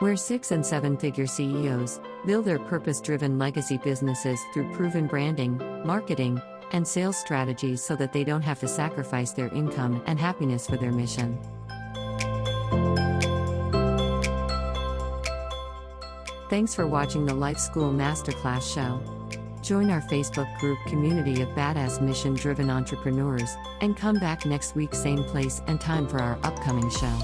where 6 and 7-figure CEOs build their purpose-driven legacy businesses through proven branding, marketing, and sales strategies so that they don't have to sacrifice their income and happiness for their mission. Thanks for watching the Life School Masterclass show. Join our Facebook group community of badass mission-driven entrepreneurs, and come back next week same place and time for our upcoming show.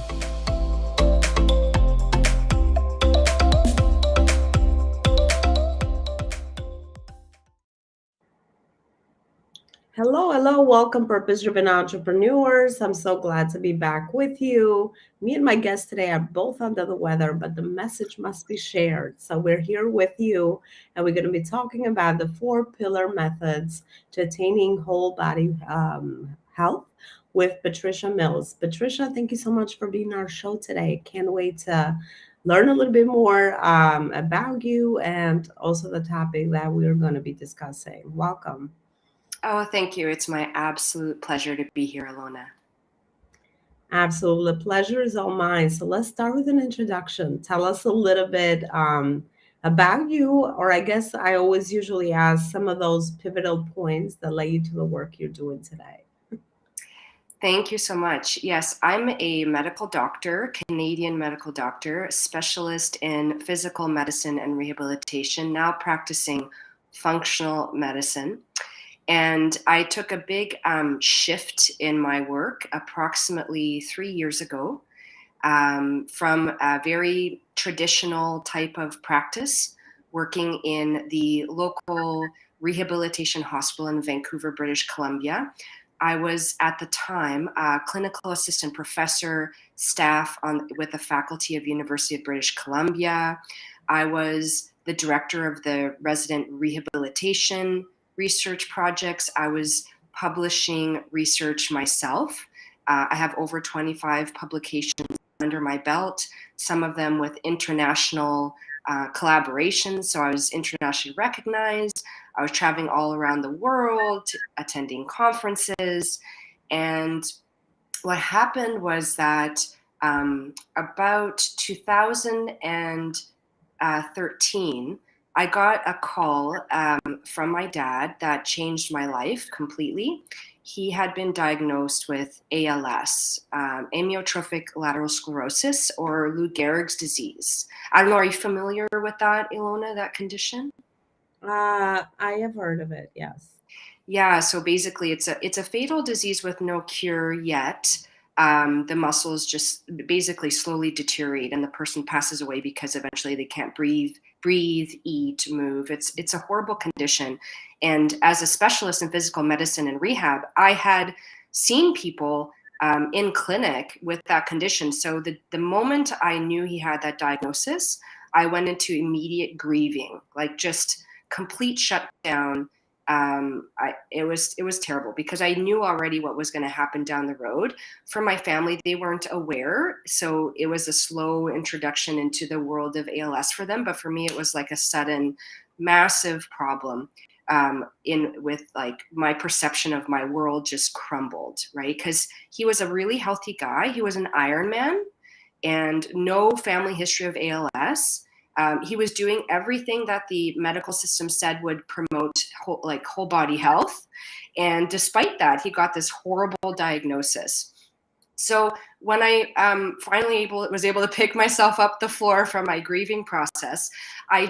Hello, welcome purpose-driven entrepreneurs. I'm so glad to be back with you. Me and my guest today are both under the weather, but the message must be shared. So we're here with you, and we're going to be talking about the 4-pillar methods to attaining whole body health with Patricia Mills. Patricia, thank you so much for being on our show today. Can't wait to learn a little bit more about you and also the topic that we're going to be discussing. Welcome. Oh, thank you. It's my absolute pleasure to be here, Alona. Absolutely. The pleasure is all mine. So let's start with an introduction. Tell us a little bit about you, or I guess I always usually ask some of those pivotal points that led you to the work you're doing today. Thank you so much. Yes, I'm a medical doctor, Canadian medical doctor, specialist in physical medicine and rehabilitation, now practicing functional medicine. And I took a big shift in my work approximately 3 years ago from a very traditional type of practice, working in the local rehabilitation hospital in Vancouver, British Columbia. I was at the time a clinical assistant professor, staff with the faculty of University of British Columbia. I was the director of the resident rehabilitation research projects. I was publishing research myself. I have over 25 publications under my belt, some of them with international collaborations. So I was internationally recognized. I was traveling all around the world, attending conferences. And what happened was that about 2013, I got a call from my dad that changed my life completely. He had been diagnosed with ALS, amyotrophic lateral sclerosis, or Lou Gehrig's disease. I don't know, are you familiar with that, Ilona, that condition? I have heard of it, yes. Yeah, so basically it's a fatal disease with no cure yet. The muscles just basically slowly deteriorate and the person passes away because eventually they can't breathe, eat, move. It's a horrible condition. And as a specialist in physical medicine and rehab, I had seen people in clinic with that condition. So the moment I knew he had that diagnosis, I went into immediate grieving, like just complete shutdown. It was terrible because I knew already what was going to happen down the road. For my family, they weren't aware, so it was a slow introduction into the world of ALS for them. But for me, it was like a sudden, massive problem. With like my perception of my world just crumbled, right? Because he was a really healthy guy. He was an Ironman, and no family history of ALS. He was doing everything that the medical system said would promote whole body health. And despite that, he got this horrible diagnosis. So when I finally was able to pick myself up the floor from my grieving process, I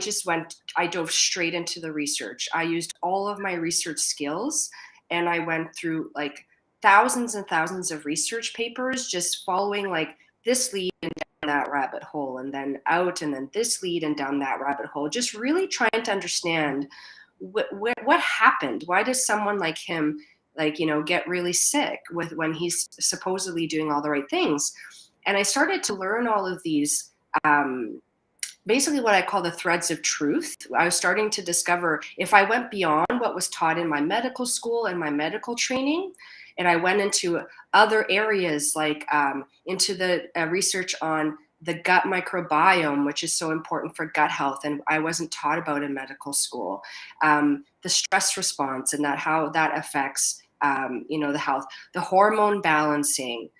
dove straight into the research. I used all of my research skills, and I went through like thousands and thousands of research papers, just following like this lead and down that rabbit hole, and then out, and then this lead and down that rabbit hole, just really trying to understand what happened. Why does someone like him get really sick when he's supposedly doing all the right things? And I started to learn all of these, basically what I call the threads of truth. I was starting to discover if I went beyond what was taught in my medical school and my medical training, and I went into other areas like into the research on the gut microbiome, which is so important for gut health, and I wasn't taught about in medical school. The stress response and how that affects the health, the hormone balancing,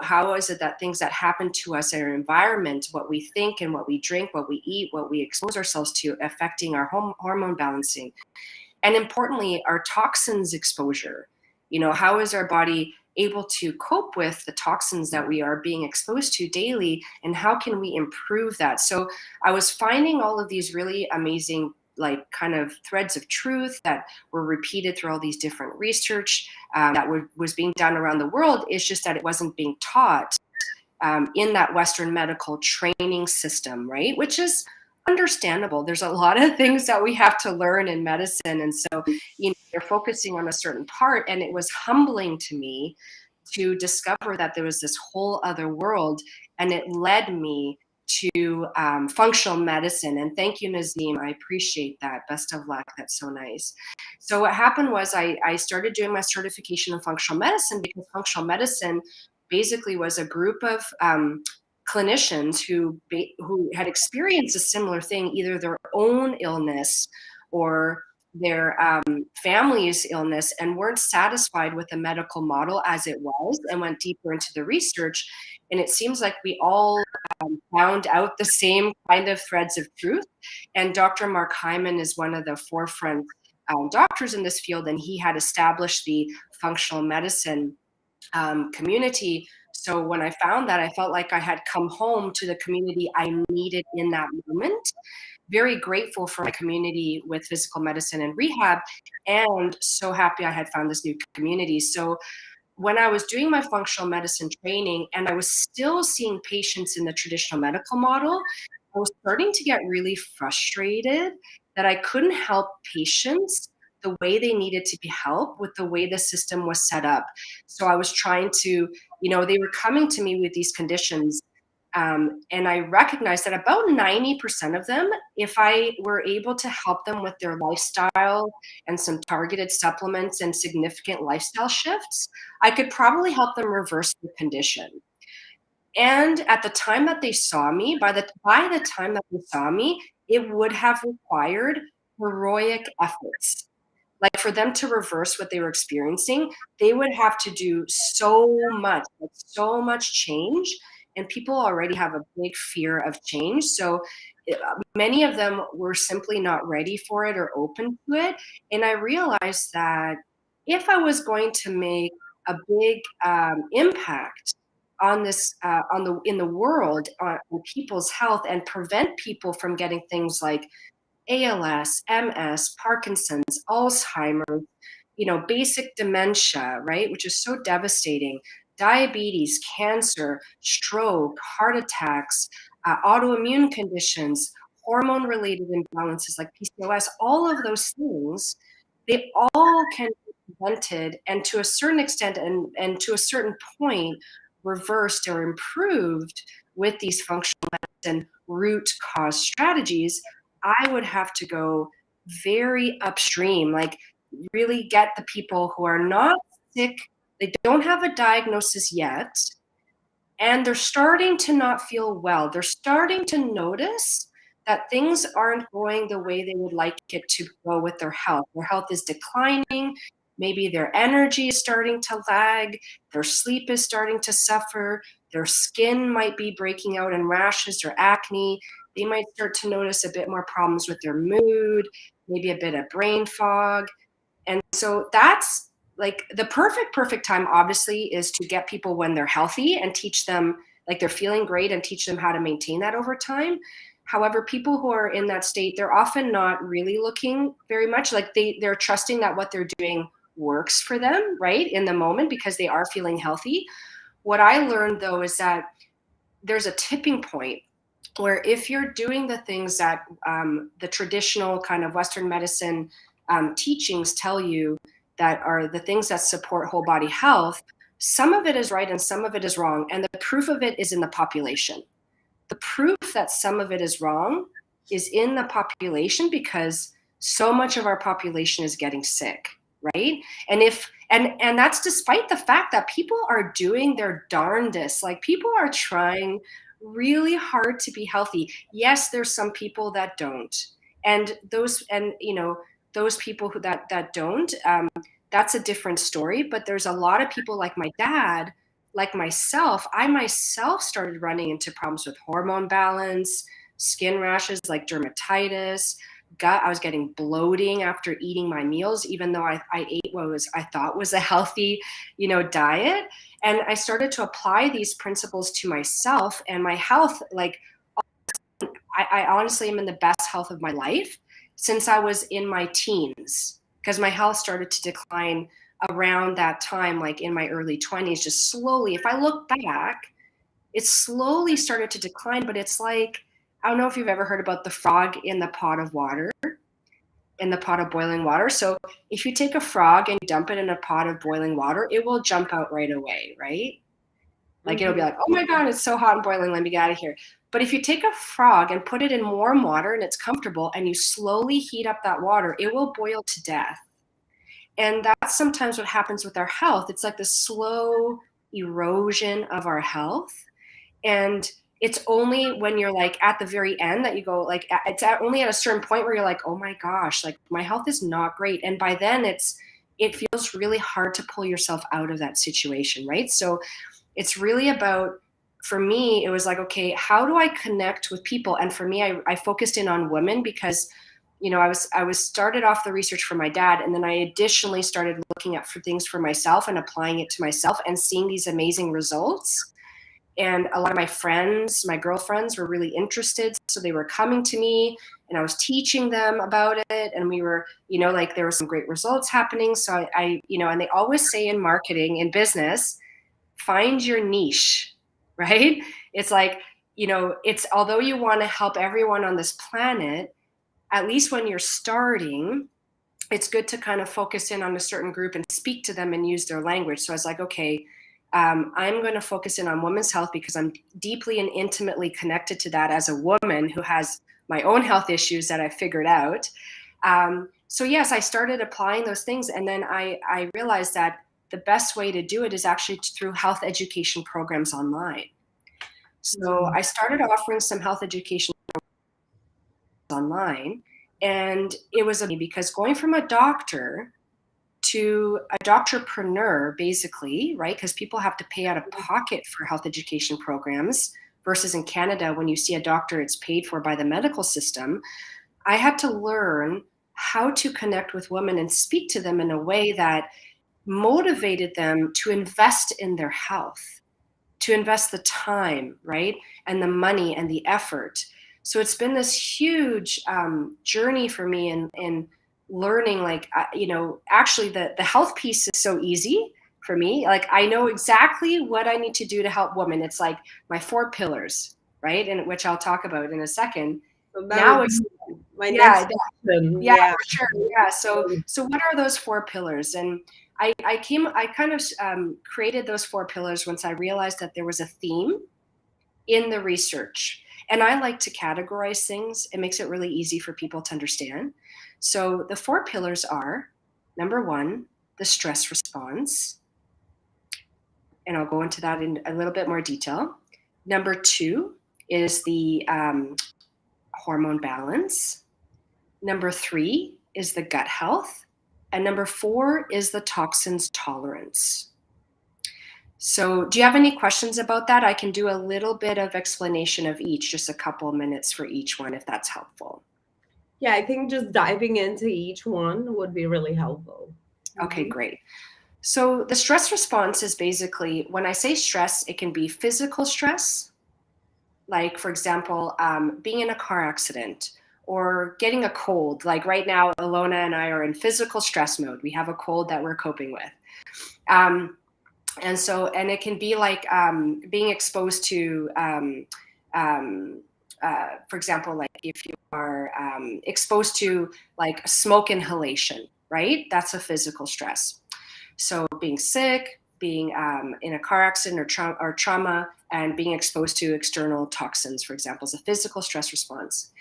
How is it that things that happen to us in our environment, what we think and what we drink, what we eat, what we expose ourselves to, affecting our hormone balancing, and importantly, our toxins exposure. How is our body able to cope with the toxins that we are being exposed to daily, and how can we improve that? So I was finding all of these really amazing kind of threads of truth that were repeated through all these different research that was being done around the world. It's just that it wasn't being taught in that Western medical training system, right? Which is understandable. There's a lot of things that we have to learn in medicine. And so, they're focusing on a certain part. And it was humbling to me to discover that there was this whole other world. And it led me to functional medicine. And thank you, Nazim. I appreciate that. Best of luck. That's so nice. So what happened was I started doing my certification in functional medicine, because functional medicine basically was a group of clinicians who had experienced a similar thing, either their own illness or their family's illness, and weren't satisfied with the medical model as it was, and went deeper into the research. And it seems like we all found out the same kind of threads of truth. And Dr. Mark Hyman is one of the forefront doctors in this field, and he had established the functional medicine community. So when I found that, I felt like I had come home to the community I needed in that moment. Very grateful for my community with physical medicine and rehab, and so happy I had found this new community. So when I was doing my functional medicine training and I was still seeing patients in the traditional medical model, I was starting to get really frustrated that I couldn't help patients the way they needed to be helped with the way the system was set up. So I was trying to, they were coming to me with these conditions. And I recognized that about 90% of them, if I were able to help them with their lifestyle and some targeted supplements and significant lifestyle shifts, I could probably help them reverse the condition. And at the time that they saw me, by the time that they saw me, it would have required heroic efforts. Like, for them to reverse what they were experiencing, they would have to do so much change. And people already have a big fear of change. So many of them were simply not ready for it or open to it. And I realized that if I was going to make a big impact on this, in the world, on people's health, and prevent people from getting things like ALS, MS, Parkinson's, Alzheimer's, basic dementia, right, which is so devastating, diabetes, cancer, stroke, heart attacks, autoimmune conditions, hormone-related imbalances like PCOS, all of those things, they all can be prevented, and to a certain extent and to a certain point, reversed or improved with these functional medicine root cause strategies. I would have to go very upstream, like really get the people who are not sick, they don't have a diagnosis yet, and they're starting to not feel well. They're starting to notice that things aren't going the way they would like it to go with their health. Their health is declining. Maybe their energy is starting to lag. Their sleep is starting to suffer. Their skin might be breaking out in rashes or acne. They might start to notice a bit more problems with their mood, maybe a bit of brain fog. And so that's like the perfect time, obviously, is to get people when they're healthy and teach them, like, they're feeling great, and teach them how to maintain that over time. However, people who are in that state, they're often not really looking very much, like they're trusting that what they're doing works for them, right, in the moment, because they are feeling healthy. What I learned, though, is that there's a tipping point where if you're doing the things that the traditional kind of Western medicine teachings tell you that are the things that support whole body health, some of it is right and some of it is wrong. And the proof of it is in the population. The proof that some of it is wrong is in the population, because so much of our population is getting sick, right? And that's despite the fact that people are doing their darndest. Like, people are trying really hard to be healthy. Yes, there's some people that don't. And those people who that don't, that's a different story. But there's a lot of people like my dad I myself started running into problems with hormone balance, skin rashes like dermatitis, gut. I was getting bloating after eating my meals, even though I ate what I thought was a healthy, diet. And I started to apply these principles to myself, and my health, like I honestly am in the best health of my life since I was in my teens, because my health started to decline around that time, like in my early 20s, just slowly. If I look back, it slowly started to decline, but it's like, I don't know if you've ever heard about the frog in the pot of water, in the pot of boiling water. So if you take a frog and dump it in a pot of boiling water, it will jump out right away, right? Like it'll be like, oh my God, it's so hot and boiling, let me get out of here. But if you take a frog and put it in warm water and it's comfortable and you slowly heat up that water, it will boil to death. And that's sometimes what happens with our health. It's like the slow erosion of our health. And it's only when you're like at the very end that you go, like, only at a certain point where you're like, oh my gosh, like my health is not great. And by then it feels really hard to pull yourself out of that situation, right? So it's really about, for me, it was like, okay, how do I connect with people? And for me, I focused in on women because, I was started off the research for my dad, and then I additionally started looking at for things for myself and applying it to myself and seeing these amazing results. And a lot of my friends, my girlfriends, were really interested. So they were coming to me and I was teaching them about it. And we were, like there were some great results happening. So I and they always say in marketing, in business, find your niche, right? It's like, it's, although you want to help everyone on this planet, at least when you're starting, it's good to kind of focus in on a certain group and speak to them and use their language. So I was like, okay, I'm going to focus in on women's health because I'm deeply and intimately connected to that as a woman who has my own health issues that I figured out. So yes, I started applying those things. And then I realized that the best way to do it is actually through health education programs online. So I started offering some health education online, and it was because going from a doctor to a doctorpreneur, basically, right? Because people have to pay out of pocket for health education programs versus in Canada, when you see a doctor, it's paid for by the medical system. I had to learn how to connect with women and speak to them in a way that motivated them to invest in their health, to invest the time, right? And the money and the effort. So it's been this huge journey for me in learning, like, actually the health piece is so easy for me. Like, I know exactly what I need to do to help women. It's like my 4 pillars, right? And which I'll talk about in a second. So Now it's my next question. Yeah, for sure. Yeah. So what are those 4 pillars? And I kind of created those 4 pillars once I realized that there was a theme in the research. And I like to categorize things. It makes it really easy for people to understand. So the 4 pillars are, number 1, the stress response. And I'll go into that in a little bit more detail. Number 2 is the hormone balance. Number 3 is the gut health. And number 4 is the toxins tolerance. So do you have any questions about that? I can do a little bit of explanation of each, just a couple of minutes for each one, if that's helpful. Yeah, I think just diving into each one would be really helpful. Okay, great. So the stress response is basically, when I say stress, it can be physical stress, like, for example, being in a car accident or getting a cold. Like right now, Alona and I are in physical stress mode. We have a cold that we're coping with. And it can be like being exposed to, for example, like if you are exposed to like smoke inhalation, right? That's a physical stress. So being sick, being in a car accident or trauma, and being exposed to external toxins, for example, is a physical stress response.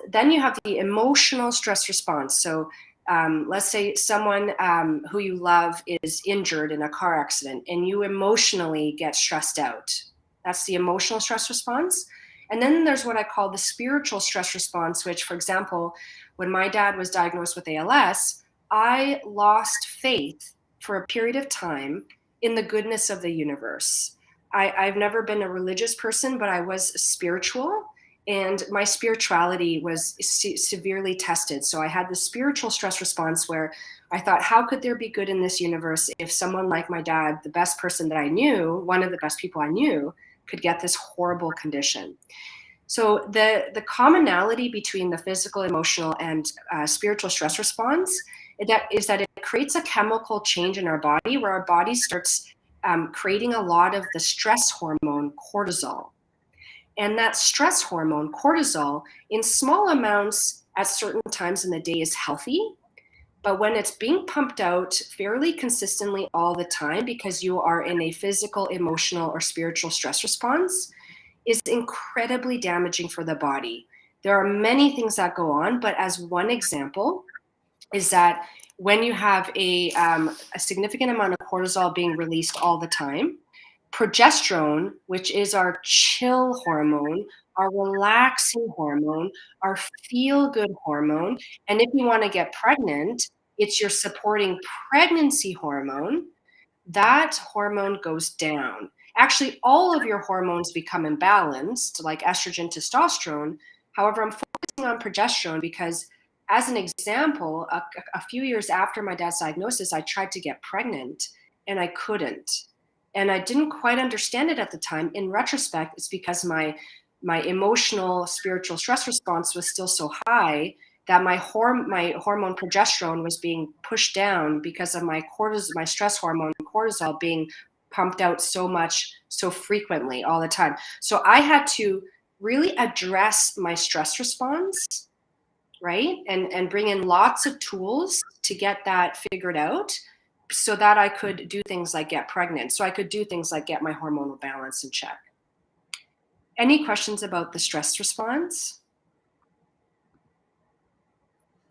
Then you have the emotional stress response. So let's say someone who you love is injured in a car accident and you emotionally get stressed out. That's the emotional stress response. And then there's what I call the spiritual stress response, which, for example, when my dad was diagnosed with ALS, I lost faith for a period of time in the goodness of the universe. I've never been a religious person, but I was spiritual, and my spirituality was severely tested. So I had the spiritual stress response where I thought, how could there be good in this universe if someone like my dad, the best person that I knew, one of the best people I knew, could get this horrible condition? So the commonality between the physical, emotional, and spiritual stress response is that it creates a chemical change in our body where our body starts creating a lot of the stress hormone cortisol. And that stress hormone cortisol in small amounts at certain times in the day is healthy. But when it's being pumped out fairly consistently all the time because you are in a physical, emotional, or spiritual stress response, is incredibly damaging for the body. There are many things that go on, but as one example is that when you have a significant amount of cortisol being released all the time, progesterone, which is our chill hormone, our relaxing hormone, our feel-good hormone, and if you want to get pregnant, it's your supporting pregnancy hormone, that hormone goes down. Actually, all of your hormones become imbalanced, like estrogen, testosterone. However, I'm focusing on progesterone because, as an example, a few years after my dad's diagnosis, I tried to get pregnant and I couldn't. And I didn't quite understand it at the time. In retrospect, it's because my emotional, spiritual stress response was still so high that my hormone progesterone was being pushed down because of my stress hormone cortisol being pumped out so much, so frequently, all the time. So I had to really address my stress response, right? And bring in lots of tools to get that figured out so that I could do things like get pregnant. So I could do things like get my hormonal balance in check. Any questions about the stress response?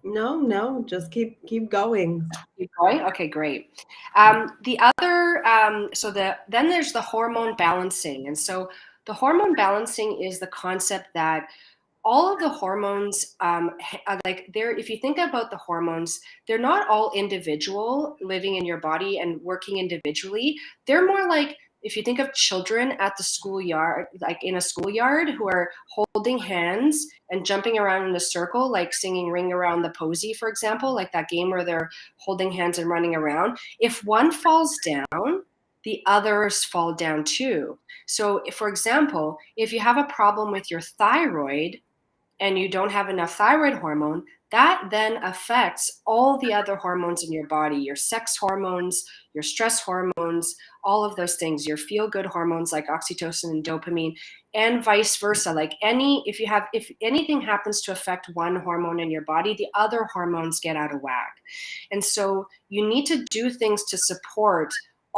No, just keep going. Keep going? Okay, great. The other, then there's the hormone balancing. And so the hormone balancing is the concept that all of the hormones, if you think about the hormones, they're not all individual, living in your body and working individually. They're more like, if you think of children at the schoolyard, like in a schoolyard, who are holding hands and jumping around in a circle, like singing Ring Around the Posy, for example, like that game where they're holding hands and running around. If one falls down, the others fall down too. So, for example, if you have a problem with your thyroid, and you don't have enough thyroid hormone, that then affects all the other hormones in your body, your sex hormones, your stress hormones, all of those things, your feel-good hormones like oxytocin and dopamine, and vice versa. Like if anything happens to affect one hormone in your body, the other hormones get out of whack. And so you need to do things to support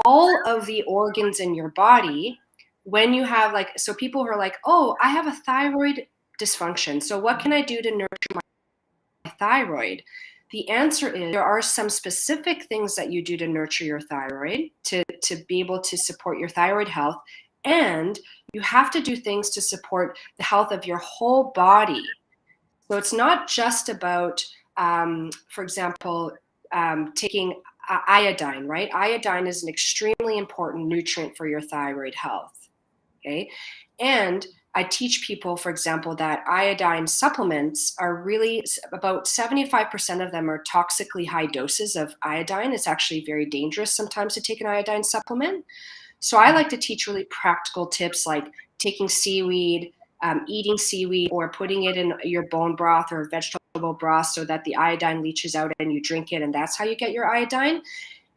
all of the organs in your body when you have so people who are like, oh, I have a thyroid dysfunction. So what can I do to nurture my thyroid? The answer is there are some specific things that you do to nurture your thyroid to be able to support your thyroid health. And you have to do things to support the health of your whole body. So it's not just about, for example, taking iodine, right? Iodine is an extremely important nutrient for your thyroid health. Okay. And I teach people, for example, that iodine supplements are really about 75% of them are toxically high doses of iodine. It's actually very dangerous sometimes to take an iodine supplement. So I like to teach really practical tips like taking seaweed, eating seaweed, or putting it in your bone broth or vegetable broth so that the iodine leaches out and you drink it, and that's how you get your iodine.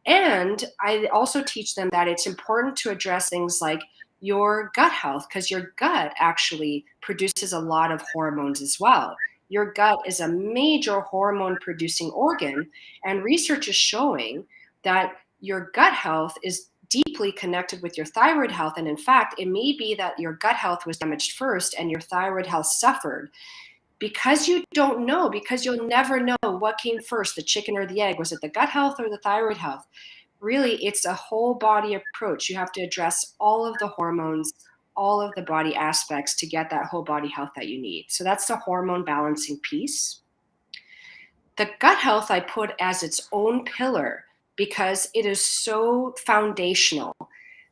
And I also teach them that it's important to address things like your gut health, because your gut actually produces a lot of hormones as well. Your gut is a major hormone producing organ, and research is showing that your gut health is deeply connected with your thyroid health. And in fact, it may be that your gut health was damaged first and your thyroid health suffered. Because you don't know, because you'll never know what came first, the chicken or the egg. Was it the gut health or the thyroid health? Really, it's a whole body approach. You have to address all of the hormones, all of the body aspects to get that whole body health that you need. So that's the hormone balancing piece. The gut health I put as its own pillar because it is so foundational.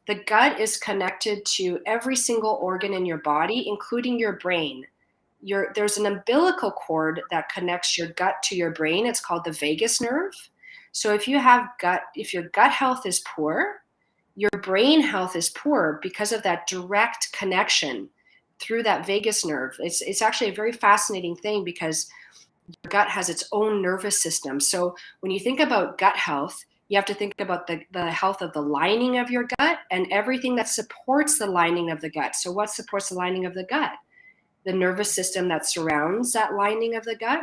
The gut is connected to every single organ in your body, including your brain. There's an umbilical cord that connects your gut to your brain. It's called the vagus nerve. So if your gut health is poor, your brain health is poor because of that direct connection through that vagus nerve. It's actually a very fascinating thing because your gut has its own nervous system. So when you think about gut health, you have to think about the health of the lining of your gut and everything that supports the lining of the gut. So what supports the lining of the gut? The nervous system that surrounds that lining of the gut.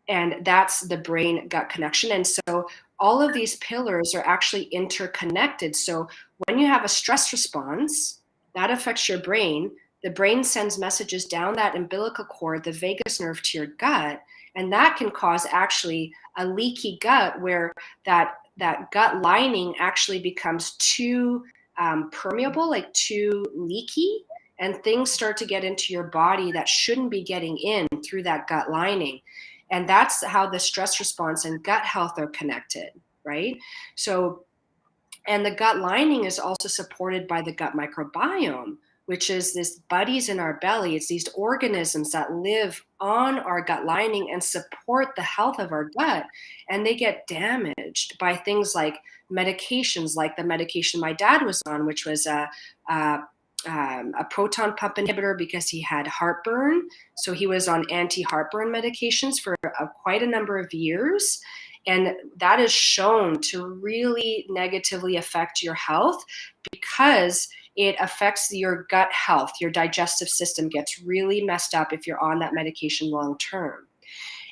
And that's the brain gut connection. And so all of these pillars are actually interconnected. So when you have a stress response, that affects your brain. The brain sends messages down that umbilical cord, the vagus nerve, to your gut. And that can cause actually a leaky gut where that gut lining actually becomes too permeable, like too leaky. And things start to get into your body that shouldn't be getting in through that gut lining. And that's how the stress response and gut health are connected, right? So, and the gut lining is also supported by the gut microbiome, which is this buddies in our belly. It's these organisms that live on our gut lining and support the health of our gut. And they get damaged by things like medications, like the medication my dad was on, which was a proton pump inhibitor because he had heartburn. So he was on anti-heartburn medications for quite a number of years. And that is shown to really negatively affect your health because it affects your gut health. Your digestive system gets really messed up if you're on that medication long term.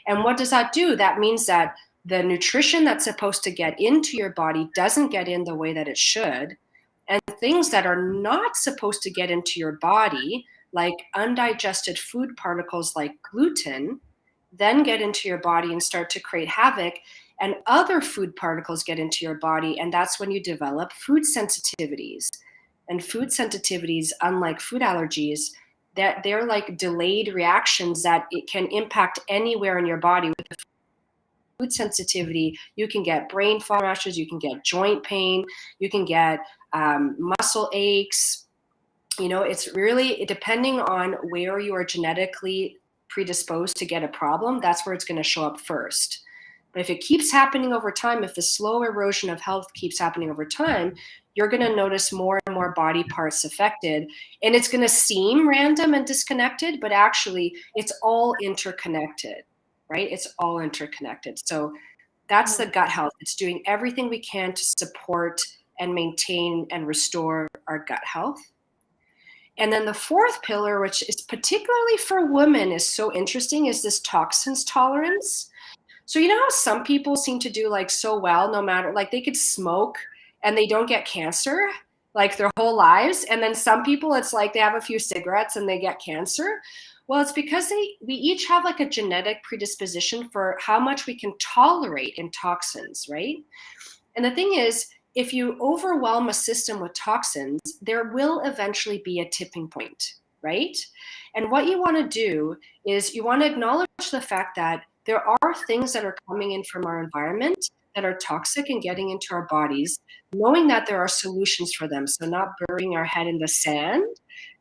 And what does that do? That means that the nutrition that's supposed to get into your body doesn't get in the way that it should. And things that are not supposed to get into your body, like undigested food particles like gluten, then get into your body and start to create havoc. And other food particles get into your body, and that's when you develop food sensitivities. And food sensitivities, unlike food allergies, that they're like delayed reactions that it can impact anywhere in your body. With food sensitivity, you can get brain fog rashes, you can get joint pain, you can get muscle aches. You know, it's really depending on where you are genetically predisposed to get a problem, that's where it's going to show up first. But if it keeps happening over time, if the slow erosion of health keeps happening over time, you're going to notice more and more body parts affected. And it's going to seem random and disconnected, but actually it's all interconnected, right? It's all interconnected. So that's the gut health. It's doing everything we can to support and maintain and restore our gut health. And then the fourth pillar, which is particularly for women, is so interesting, is this toxins tolerance. So you know how some people seem to do like so well, no matter, like they could smoke and they don't get cancer like their whole lives. And then some people, it's like they have a few cigarettes and they get cancer. Well, it's because we each have like a genetic predisposition for how much we can tolerate in toxins, right? And the thing is, if you overwhelm a system with toxins, there will eventually be a tipping point, right? And what you want to do is you want to acknowledge the fact that there are things that are coming in from our environment that are toxic and getting into our bodies, knowing that there are solutions for them. So not burying our head in the sand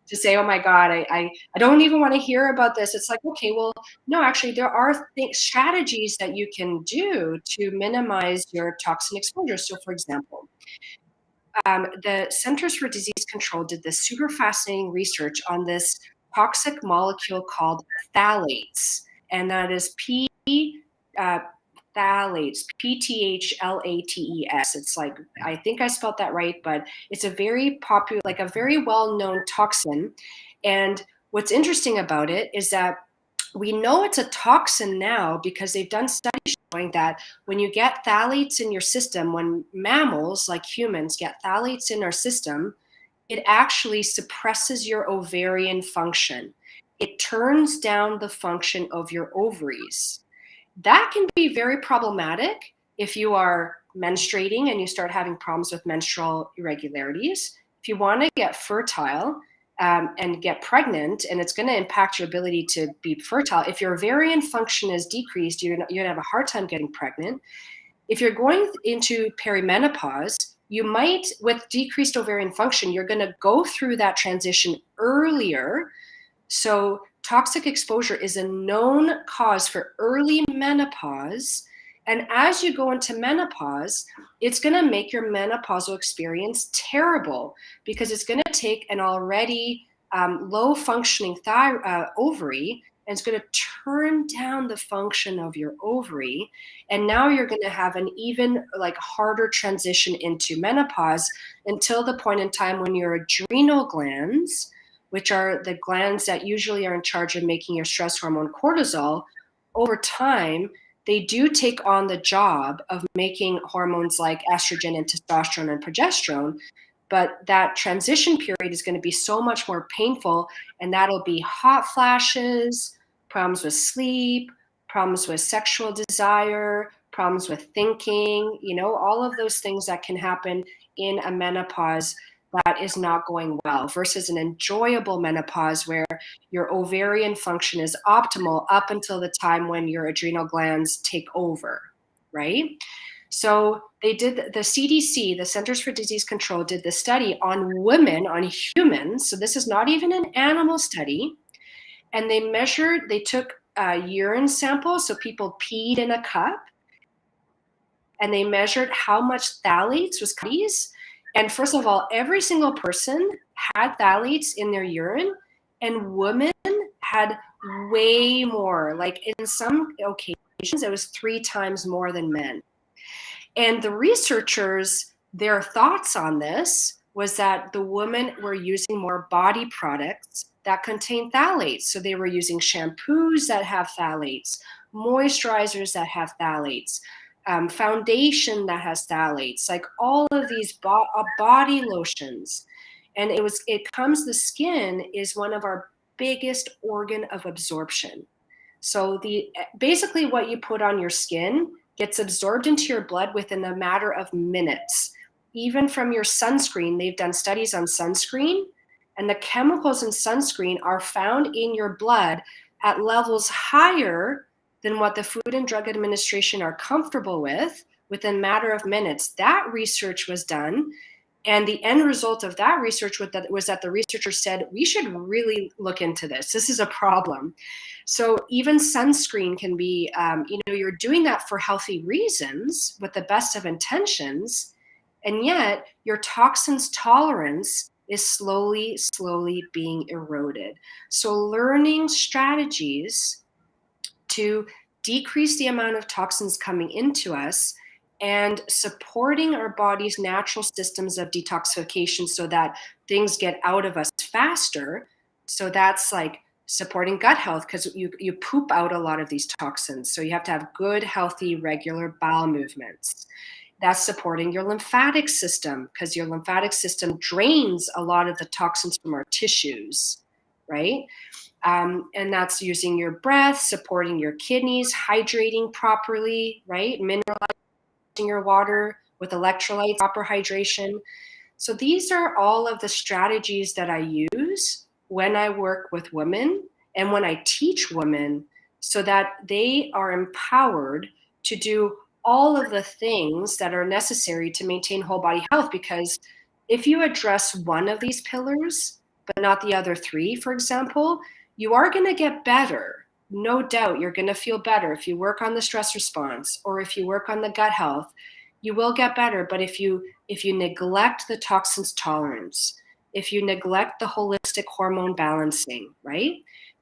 to say, oh my God, I don't even want to hear about this. It's like, okay, well, no, actually there are strategies that you can do to minimize your toxin exposure. So for example, the Centers for Disease Control did this super fascinating research on this toxic molecule called phthalates. And that is phthalates, PTHLATES. It's like, I think I spelled that right, but it's a very popular, like a very well-known toxin. And what's interesting about it is that we know it's a toxin now because they've done studies showing that when you get phthalates in your system, when mammals like humans get phthalates in our system, it actually suppresses your ovarian function. It turns down the function of your ovaries. That can be very problematic if you are menstruating and you start having problems with menstrual irregularities. If you want to get fertile and get pregnant, and it's going to impact your ability to be fertile, if your ovarian function is decreased, you're going to have a hard time getting pregnant. if you're going into perimenopause, you might, with decreased ovarian function, you're going to go through that transition earlier. So toxic exposure is a known cause for early menopause. And as you go into menopause, it's going to make your menopausal experience terrible, because it's going to take an already low functioning ovary, and it's going to turn down the function of your ovary. And now you're going to have an even like harder transition into menopause, until the point in time when your adrenal glands, which are the glands that usually are in charge of making your stress hormone cortisol, over time, they do take on the job of making hormones like estrogen and testosterone and progesterone. But that transition period is going to be so much more painful, and that'll be hot flashes, problems with sleep, problems with sexual desire, problems with thinking, all of those things that can happen in a menopause that is not going well, versus an enjoyable menopause where your ovarian function is optimal up until the time when your adrenal glands take over, right? So they did, the CDC, the Centers for Disease Control, did the study on women, on humans. So this is not even an animal study. And they took urine samples, so people peed in a cup, and they measured how much phthalates was these. And first of all, every single person had phthalates in their urine, and women had way more. Like in some occasions, it was 3 times more than men. And the researchers, their thoughts on this was that the women were using more body products that contain phthalates. So they were using shampoos that have phthalates, moisturizers that have phthalates, foundation that has phthalates, like all of these body lotions. And the skin is one of our biggest organ of absorption. So basically what you put on your skin gets absorbed into your blood within a matter of minutes. Even from your sunscreen, they've done studies on sunscreen, and the chemicals in sunscreen are found in your blood at levels higher than what the Food and Drug Administration are comfortable with within a matter of minutes. That research was done, and the end result of that research was that the researchers said, we should really look into this. This is a problem. So even sunscreen can be, you're doing that for healthy reasons with the best of intentions, and yet your toxins tolerance is slowly being eroded. So learning strategies to decrease the amount of toxins coming into us and supporting our body's natural systems of detoxification so that things get out of us faster. So that's like supporting gut health, because you poop out a lot of these toxins. So you have to have good, healthy, regular bowel movements. That's supporting your lymphatic system, because your lymphatic system drains a lot of the toxins from our tissues, right? And that's using your breath, supporting your kidneys, hydrating properly, right? Mineralizing your water with electrolytes, proper hydration. So these are all of the strategies that I use when I work with women and when I teach women, so that they are empowered to do all of the things that are necessary to maintain whole body health. Because if you address one of these pillars, but not the other 3, for example, you are going to get better. No doubt you're going to feel better if you work on the stress response, or if you work on the gut health, you will get better. But if you neglect the toxins tolerance, if you neglect the holistic hormone balancing, right,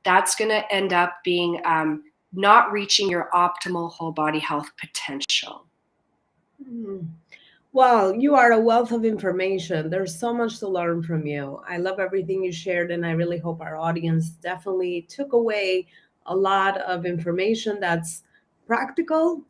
that's going to end up being not reaching your optimal whole body health potential. Well, you are a wealth of information. There's so much to learn from you. I love everything you shared, and I really hope our audience definitely took away a lot of information that's practical,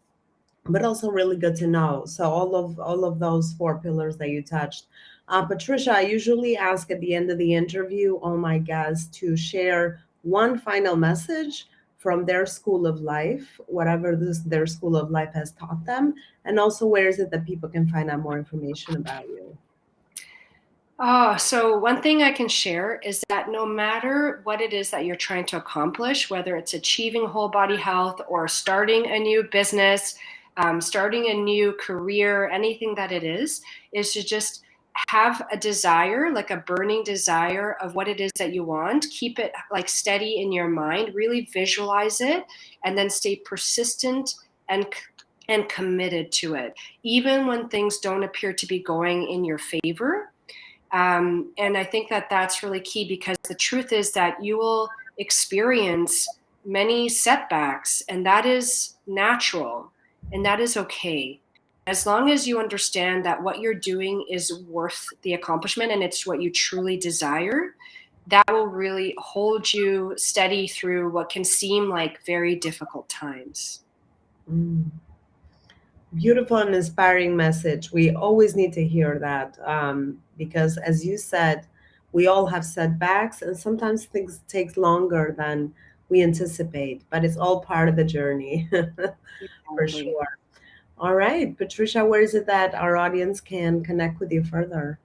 but also really good to know. So all of those 4 pillars that you touched. Patricia, I usually ask at the end of the interview all my guests to share one final message from their school of life, whatever their school of life has taught them, and also where is it that people can find out more information about you? So one thing I can share is that no matter what it is that you're trying to accomplish, whether it's achieving whole body health or starting a new business, starting a new career, anything that it is to just have a desire, like a burning desire of what it is that you want. Keep it like steady in your mind, really visualize it, and then stay persistent and committed to it, even when things don't appear to be going in your favor. And I think that that's really key, because the truth is that you will experience many setbacks, and that is natural and that is okay. As long as you understand that what you're doing is worth the accomplishment and it's what you truly desire, that will really hold you steady through what can seem like very difficult times. Mm. Beautiful and inspiring message. We always need to hear that, because, as you said, we all have setbacks, and sometimes things take longer than we anticipate, but it's all part of the journey. For Exactly. sure. All right, Patricia, where is it that our audience can connect with you further?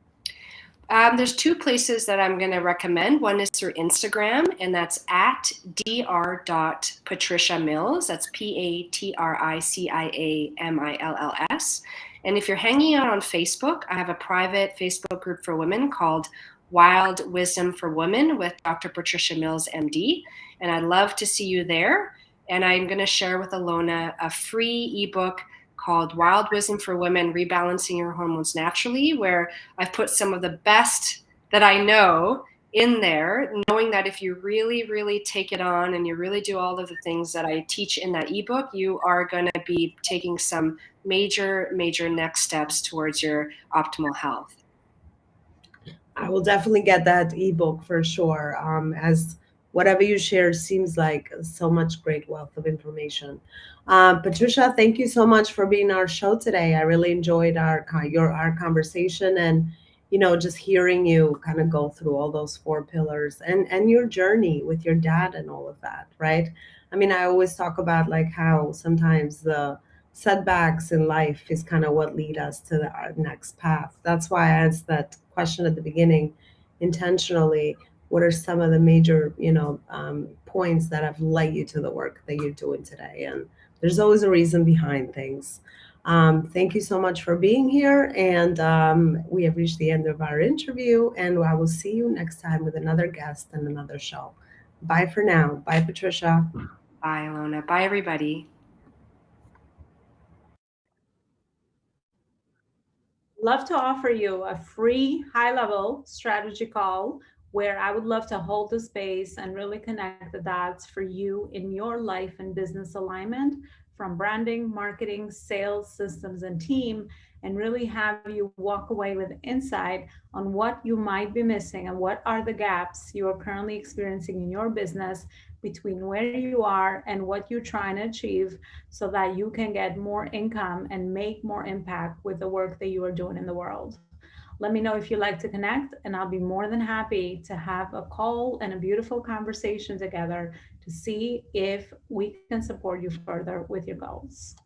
There's two places that I'm going to recommend. One is through Instagram, and that's at dr.patriciamills. That's PATRICIAMILLS. And if you're hanging out on Facebook, I have a private Facebook group for women called Wild Wisdom for Women with Dr. Patricia Mills, MD. And I'd love to see you there. And I'm going to share with Alona a free ebook called Wild Wisdom for Women, Rebalancing Your Hormones Naturally, where I've put some of the best that I know in there, knowing that if you really, really take it on and you really do all of the things that I teach in that ebook, you are going to be taking some major, major next steps towards your optimal health. I will definitely get that ebook for sure. As whatever you share seems like so much great wealth of information. Patricia, thank you so much for being our show today. I really enjoyed our conversation, and just hearing you kind of go through all those four pillars and your journey with your dad and all of that, right? I mean, I always talk about like how sometimes the setbacks in life is kind of what lead us to our next path. That's why I asked that question at the beginning intentionally. What are some of the major, points that have led you to the work that you're doing today? And there's always a reason behind things. Thank you so much for being here. And we have reached the end of our interview, and I will see you next time with another guest and another show. Bye for now. Bye, Patricia. Bye, Alona. Bye, everybody. Love to offer you a free high level strategy call where I would love to hold the space and really connect the dots for you in your life and business alignment, from branding, marketing, sales, systems, and team, and really have you walk away with insight on what you might be missing and what are the gaps you are currently experiencing in your business between where you are and what you're trying to achieve, so that you can get more income and make more impact with the work that you are doing in the world. Let me know if you'd like to connect, and I'll be more than happy to have a call and a beautiful conversation together to see if we can support you further with your goals.